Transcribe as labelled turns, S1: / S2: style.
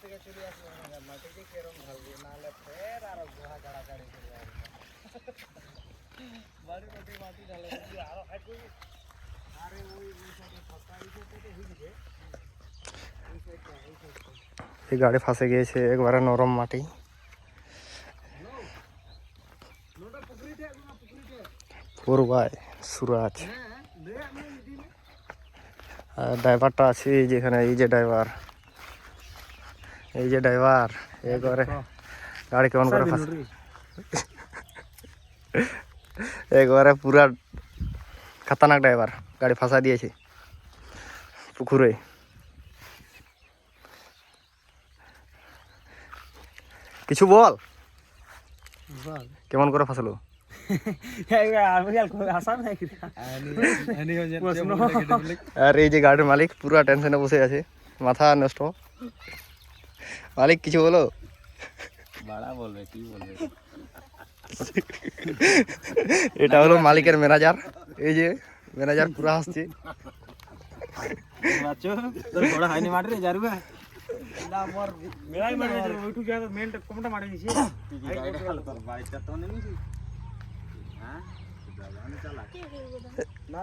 S1: থেকে চলে আসবে না মাটিতে কেরম ঢালবে নাহলে ফের আর গুহা গাড়াগাড়ি করে আসবে বাড়ি মাটি মাটি ঢালে দিবি আরো হাইট করবি আরে ওই সাইডে ফাঁকা এইটাতে হয়ে যাবে
S2: এই গাড়ি ফাঁসে গিয়েছে একবারে নরম মাটি। পূর্বায় সুরাজ আর ড্রাইভারটা আছে যেখানে, এই যে ড্রাইভার, এই যে ড্রাইভার একবারে গাড়ি কেমন করে ফাঁসে, একবারে পুরা খতরনাক ড্রাইভার, গাড়ি ফাঁসা দিয়েছে পুকুরে। কিছু বল, কেমন করে ফাঁসলো? আর এই যে গাড়ির মালিক পুরা টেনশনে বসে আছে, মাথা নষ্ট। মালিক কিছু বলো।
S1: বাড়া বলবে কি বলবে
S2: এটা হলো মালিকের ম্যানেজার, এই যে ম্যানেজার পুরা হাসছে।
S1: বাচ্চো তোর বড় হাইনি মাটি রে জারুবা না মোর মেলাই মাটি ওইটু যা মেলটা কমটা মাটি দিছি তোর বাইকটা তো নেমিছি হ্যাঁ জানি চালা না